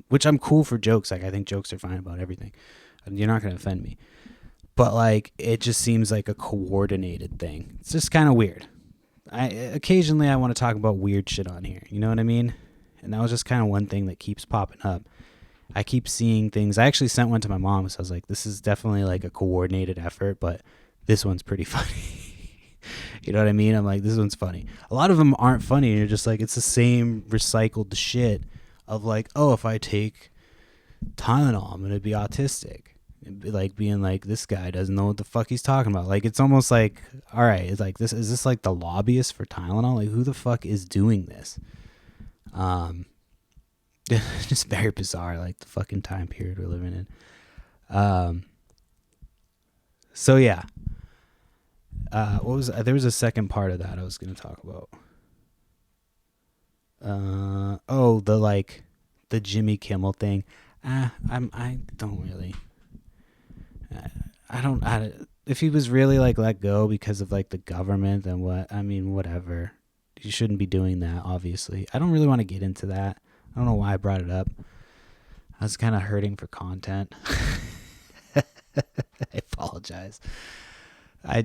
which I'm cool for jokes. Like I think jokes are fine about everything. You're not going to offend me. But like it just seems like a coordinated thing. It's just kind of weird. Occasionally I want to talk about weird shit on here. You know what I mean? And that was just kind of one thing that keeps popping up. I keep seeing things. I actually sent one to my mom. So I was like, this is definitely like a coordinated effort, but this one's pretty funny. You know what I mean? I'm like, this one's funny. A lot of them aren't funny. And you're just like, it's the same recycled shit of like, oh, if I take Tylenol, I'm going to be autistic. Like being like, this guy doesn't know what the fuck he's talking about. Like, it's almost like, all right, it's like this. Is this like the lobbyist for Tylenol? Like, who the fuck is doing this? Just very bizarre, like the fucking time period we're living in. So yeah. What was there was a second part of that I was going to talk about. The Jimmy Kimmel thing. I don't really. If he was really like let go because of like the government, then what? I mean, whatever. You shouldn't be doing that, obviously. I don't really want to get into that. I don't know why I brought it up. I was kind of hurting for content. I apologize. I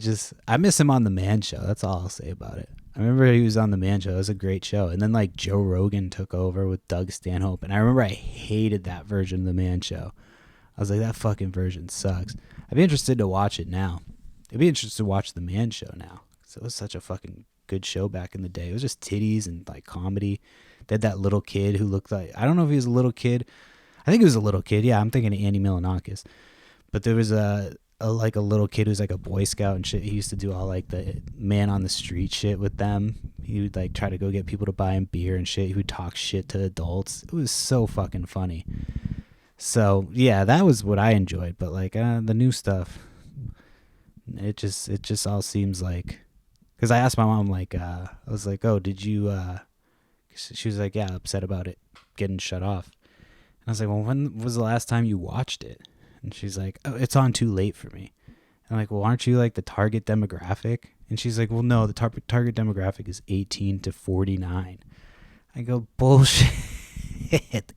miss him on The Man Show. That's all I'll say about it. I remember he was on The Man Show. It was a great show. And then like Joe Rogan took over with Doug Stanhope. And I remember I hated that version of The Man Show. I was like, that fucking version sucks. I'd be interested to watch it now. I'd be interested to watch The Man Show now. So it was such a fucking good show back in the day. It was just titties and like comedy. They had that little kid who looked like, I don't know if he was a little kid. I think he was a little kid. Yeah, I'm thinking of Andy Milonakis. But there was a little kid who's like a Boy Scout and shit. He used to do all like the man on the street shit with them. He would like try to go get people to buy him beer and shit. He would talk shit to adults. It was so fucking funny. So yeah, that was what I enjoyed. But like the new stuff, it just all seems like, because I asked my mom like I was like, oh, did you she was like, yeah, upset about it getting shut off. And I was like, well, when was the last time you watched it? And she's like, oh, it's on too late for me. I'm like, well, aren't you like the target demographic? And she's like, well, no, the target demographic is 18 to 49. I go, bullshit.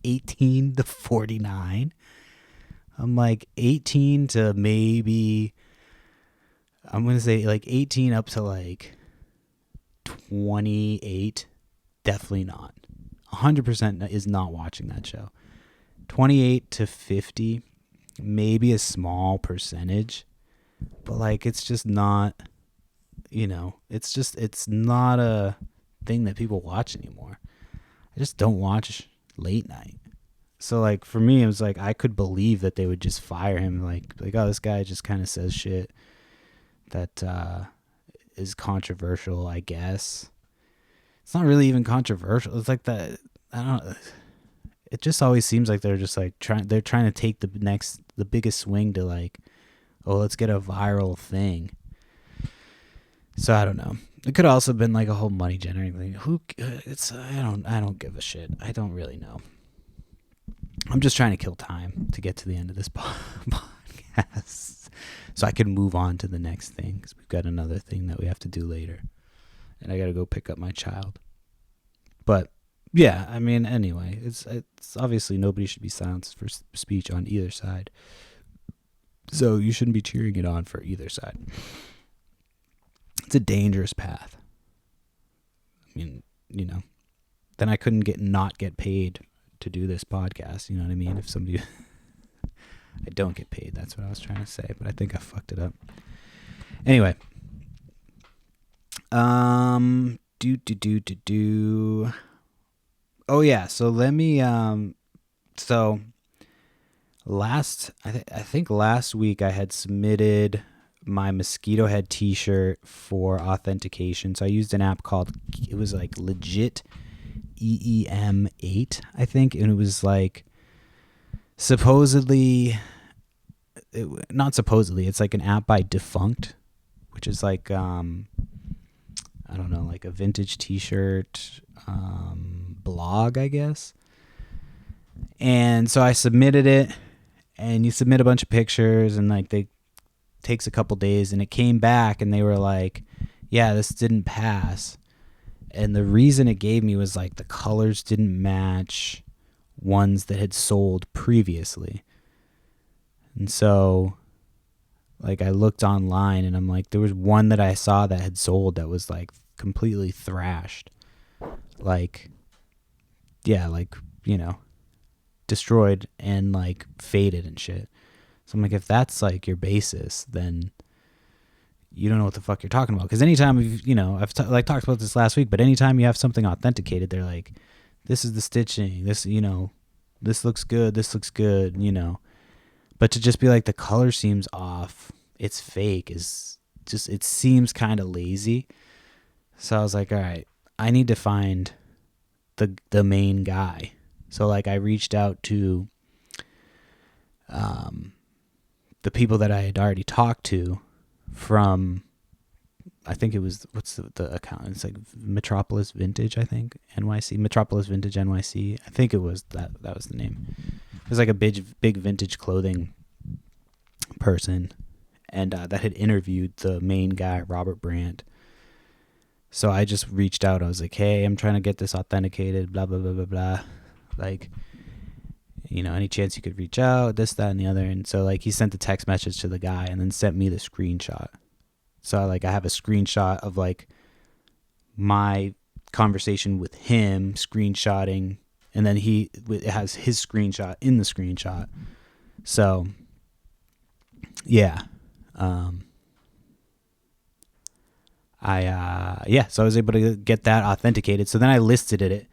18 to 49. I'm like 18 to maybe, I'm going to say like 18 up to like 28. Definitely not. 100% is not watching that show. 28 to 50, maybe a small percentage, but like it's just not, it's not a thing that people watch anymore. I just don't watch late night. So like for me, it was like I could believe that they would just fire him, like oh, this guy just kind of says shit that is controversial, I guess. It's not really even controversial. It's like that, I don't know. It just always seems like they're just like they're trying to take the biggest swing to like, oh, let's get a viral thing. So I don't know. It could also have been like a whole money generating thing. I don't give a shit. I don't really know. I'm just trying to kill time to get to the end of this podcast so I can move on to the next thing, because we've got another thing that we have to do later. And I got to go pick up my child. But Yeah, I mean, anyway, it's obviously nobody should be silenced for speech on either side. So you shouldn't be cheering it on for either side. It's a dangerous path. I mean, then I couldn't not get paid to do this podcast. You know what I mean? If somebody, I don't get paid. That's what I was trying to say, but I think I fucked it up. Anyway, Oh yeah, so let me so I think last week I had submitted my mosquito head t-shirt for authentication. So I used an app called, it was like legit EEM8, I think, and it was like not supposedly, it's like an app by Defunct, which is like I don't know, like a vintage t-shirt blog, I guess. And so I submitted it, and you submit a bunch of pictures, and like they takes a couple days, and it came back, and they were like, yeah, this didn't pass. And the reason it gave me was like the colors didn't match ones that had sold previously. And so like I looked online, and I'm like, there was one that I saw that had sold that was like completely thrashed. Like, yeah, like, destroyed and like faded and shit. So I'm like, if that's like your basis, then you don't know what the fuck you're talking about. Because anytime I've talked about this last week, but anytime you have something authenticated, they're like, this is the stitching, this this looks good, But to just be like, the color seems off, it's fake, is just, it seems kind of lazy. So I was like, all right, I need to find the main guy. So like I reached out to the people that I had already talked to from, I think it was, what's the account? It's like Metropolis Vintage, I think, NYC, Metropolis Vintage NYC. I think it was that was the name. It was like a big vintage clothing person, and that had interviewed the main guy, Robert Brandt. So I just reached out. I was like, hey, I'm trying to get this authenticated, blah, blah, blah, blah, blah. Like, any chance you could reach out, this, that, and the other. And so like he sent the text message to the guy and then sent me the screenshot. So I have a screenshot of like my conversation with him screenshotting, and then it has his screenshot in the screenshot. So yeah. So I was able to get that authenticated. So then I listed it,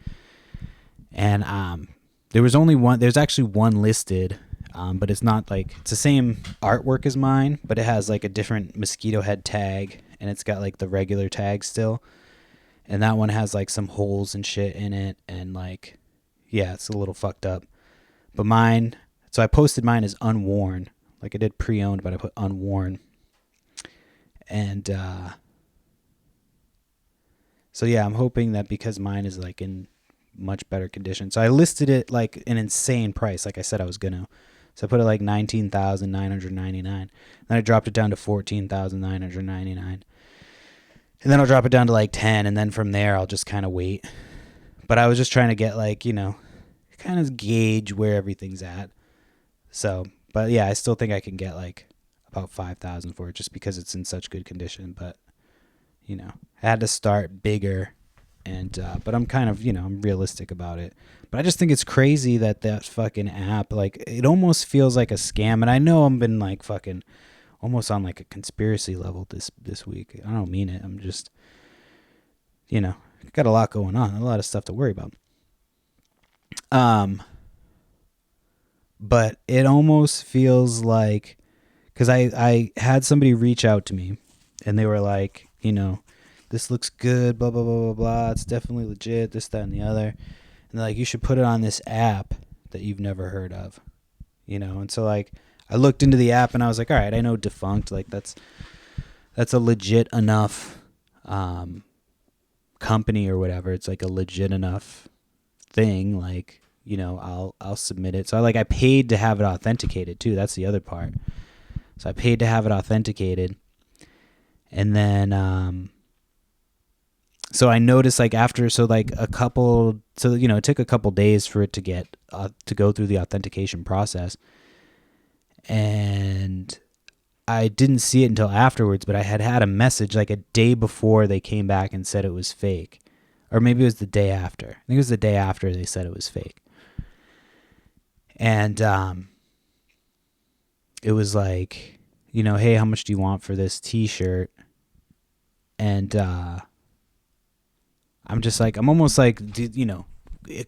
and there's actually one listed, but it's not like, it's the same artwork as mine, but it has like a different mosquito head tag, and it's got like the regular tag still, and that one has like some holes and shit in it, and like, yeah, it's a little fucked up. But mine, so I posted mine as unworn, like I did pre-owned, but I put unworn, and so yeah, I'm hoping that because mine is like in much better condition. So I listed it like an insane price, like I said I was gonna. So I put it like $19,999. Then I dropped it down to $14,999. And then I'll drop it down to like 10, and then from there I'll just kind of wait. But I was just trying to get like, kind of gauge where everything's at. So, but yeah, I still think I can get like about 5,000 for it just because it's in such good condition, but I had to start bigger, and but I'm kind of, I'm realistic about it. But I just think it's crazy that fucking app, like, it almost feels like a scam. And I know I've been like fucking almost on like a conspiracy level this week. I don't mean it. I'm just, got a lot going on, a lot of stuff to worry about. But it almost feels like, because I had somebody reach out to me, and they were like, this looks good, blah, blah, blah, blah, blah. It's definitely legit, this, that, and the other. And they're like, you should put it on this app that you've never heard of, And so like, I looked into the app, and I was like, all right, I know Defunct. Like that's a legit enough company or whatever. It's like a legit enough thing. Like, I'll submit it. So I paid to have it authenticated too. That's the other part. So I paid to have it authenticated. And then So I noticed like after, so like a couple, so you know, it took a couple days for it to get to go through the authentication process, and I didn't see it until afterwards. But I had a message like a day before they came back and said it was fake, or maybe it was the day after. I think it was the day after they said it was fake, and it was like, you know, hey, how much do you want for this T-shirt? And I'm just like, I'm almost like, you know,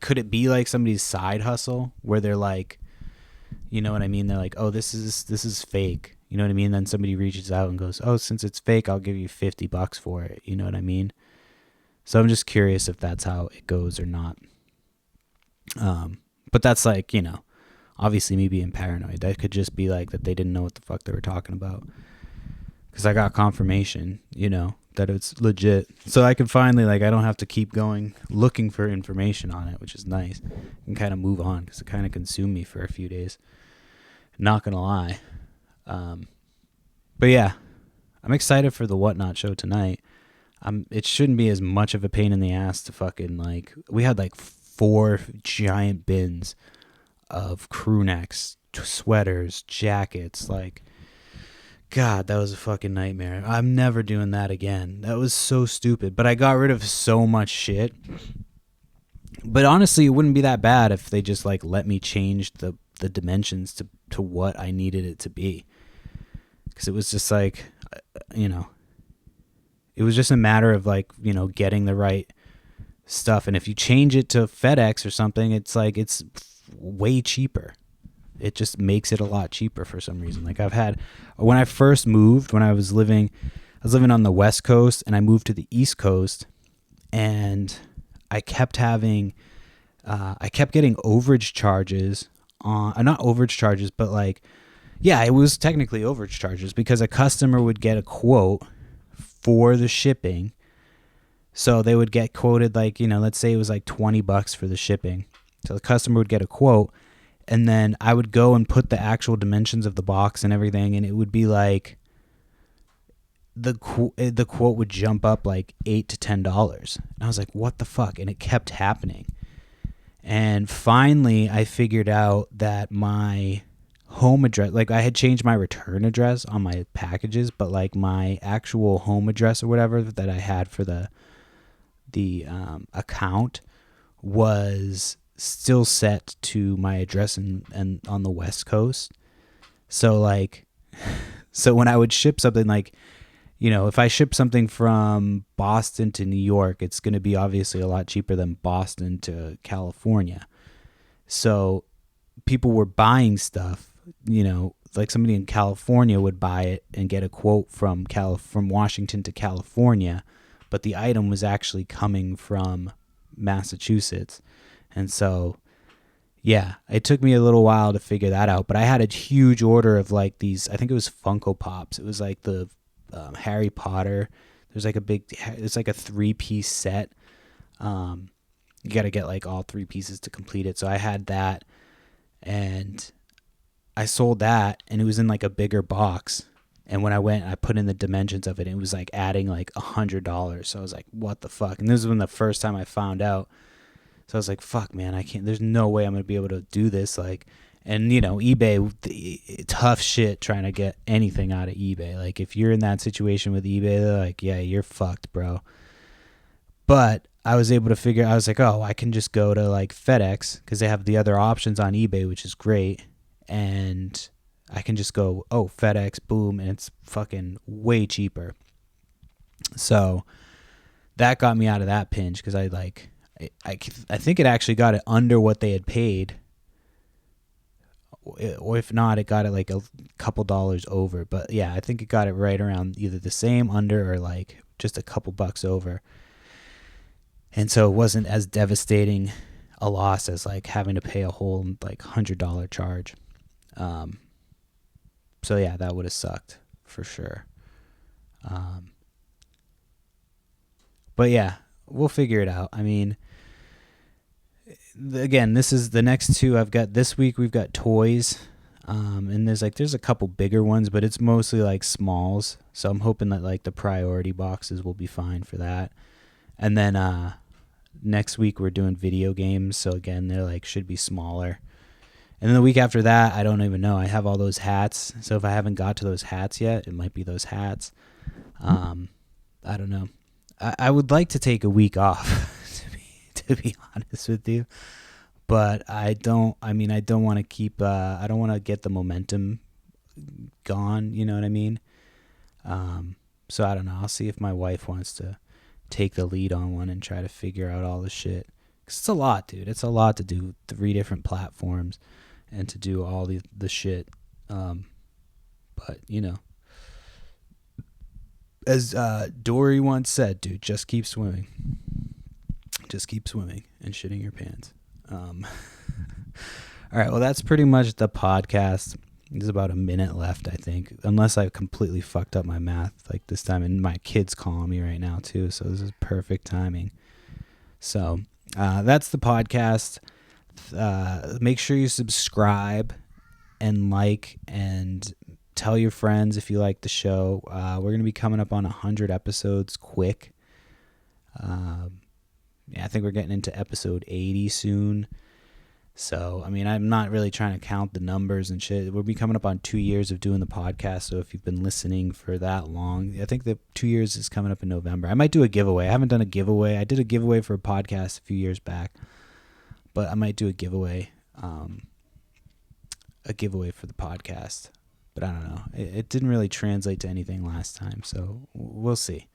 could it be like somebody's side hustle where they're like, you know what I mean? They're like, oh, this is fake. You know what I mean? Then somebody reaches out and goes, oh, since it's fake, I'll give you $50 for it. You know what I mean? So I'm just curious if that's how it goes or not. But that's like, you know, obviously me being paranoid. That could just be like that they didn't know what the fuck they were talking about. Because I got confirmation, you know, that it's legit. So I can finally, like, I don't have to keep going looking for information on it, which is nice. And kind of move on because it kind of consumed me for a few days. Not going to lie. But yeah, I'm excited for the Whatnot show tonight. It shouldn't be as much of a pain in the ass to fucking, like, we had like 4 giant bins of crew necks, sweaters, jackets, like, God, that was a fucking nightmare. I'm never doing that again. That was so stupid. But I got rid of so much shit. But honestly, it wouldn't be that bad if they just like let me change the dimensions to what I needed it to be. Because it was just like, you know, it was just a matter of like, you know, getting the right stuff. And if you change it to FedEx or something, it's like, it's way cheaper. It just makes it a lot cheaper for some reason. Like I've had, when I first moved, when I was living on the West Coast and I moved to the East Coast, and I kept having, I kept getting overage charges on, not overage charges, but like, yeah, it was technically overage charges because a customer would get a quote for the shipping. So they would get quoted like, you know, let's say it was like $20 for the shipping. So the customer would get a quote, and then I would go and put the actual dimensions of the box and everything, and it would be like the quote would jump up like $8 to $10. And I was like, what the fuck? And it kept happening. And finally, I figured out that my home address, like I had changed my return address on my packages, but like my actual home address or whatever that I had for the account was still set to my address and on the West Coast. So like, so when I would ship something, like, you know, if I ship something from Boston to New York, it's going to be obviously a lot cheaper than Boston to California. So people were buying stuff, you know, like somebody in California would buy it and get a quote from Washington to California, but the item was actually coming from Massachusetts. And so, yeah, it took me a little while to figure that out, but I had a huge order of like these, I think it was Funko Pops. It was like the Harry Potter. There's like it's like a 3-piece set. You got to get like all 3 pieces to complete it. So I had that, and I sold that, and it was in like a bigger box. And when I went, I put in the dimensions of it, and it was like adding like $100. So I was like, what the fuck? And this was when the first time I found out. So I was like, fuck, man, I can't, there's no way I'm going to be able to do this. Like, and you know, eBay, tough shit trying to get anything out of eBay. Like if you're in that situation with eBay, they're like, yeah, you're fucked, bro. But I was able to figure, I was like, oh, I can just go to like FedEx because they have the other options on eBay, which is great. And I can just go, oh, FedEx, boom, and it's fucking way cheaper. So that got me out of that pinch because I think it actually got it under what they had paid. Or if not, it got it like a couple dollars over. But yeah, I think it got it right around either the same, under, or like just a couple bucks over. And so it wasn't as devastating a loss as like having to pay a whole like $100 charge. So yeah, that would have sucked for sure. But yeah, we'll figure it out. I mean, again, this is the next 2 I've got this week. We've got toys, and there's a couple bigger ones, but it's mostly like smalls. So I'm hoping that like the priority boxes will be fine for that. And then next week we're doing video games. So again, they're like should be smaller. And then the week after that, I don't even know. I have all those hats. So if I haven't got to those hats yet, it might be those hats. I don't know. I would like to take a week off, to be honest with you. But I don't want to keep, I don't want to get the momentum gone. You know what I mean? So I don't know. I'll see if my wife wants to take the lead on one and try to figure out all the shit. 'Cause it's a lot, dude. It's a lot to do 3 different platforms and to do all the shit. But, you know, as Dory once said, dude, just keep swimming. Just keep swimming and shitting your pants. All right, well, that's pretty much the podcast. There's about a minute left, I think, unless I completely fucked up my math like this time. And my kid's calling me right now, too, so this is perfect timing. So that's the podcast. Make sure you subscribe and like and tell your friends if you like the show. We're going to be coming up on 100 episodes quick. Yeah, I think we're getting into episode 80 soon. So, I mean, I'm not really trying to count the numbers and shit. We'll be coming up on 2 years of doing the podcast. So if you've been listening for that long, I think the 2 years is coming up in November. I might do a giveaway. I haven't done a giveaway. I did a giveaway for a podcast a few years back, but I might do a giveaway for the podcast. But I don't know. It didn't really translate to anything last time, so we'll see.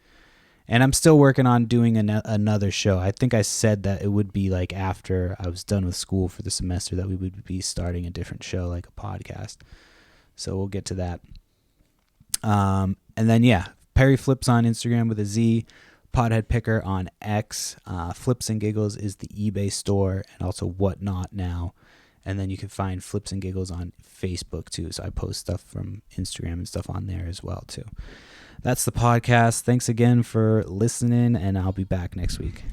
And I'm still working on doing another show. I think I said that it would be like after I was done with school for the semester that we would be starting a different show, like a podcast. So we'll get to that. And then, yeah, Perry Flips on Instagram with a Z. Pothead Picker on X. Flips and Giggles is the eBay store and also Whatnot now. And then you can find Flips and Giggles on Facebook too. So I post stuff from Instagram and stuff on there as well too. That's the podcast. Thanks again for listening, and I'll be back next week.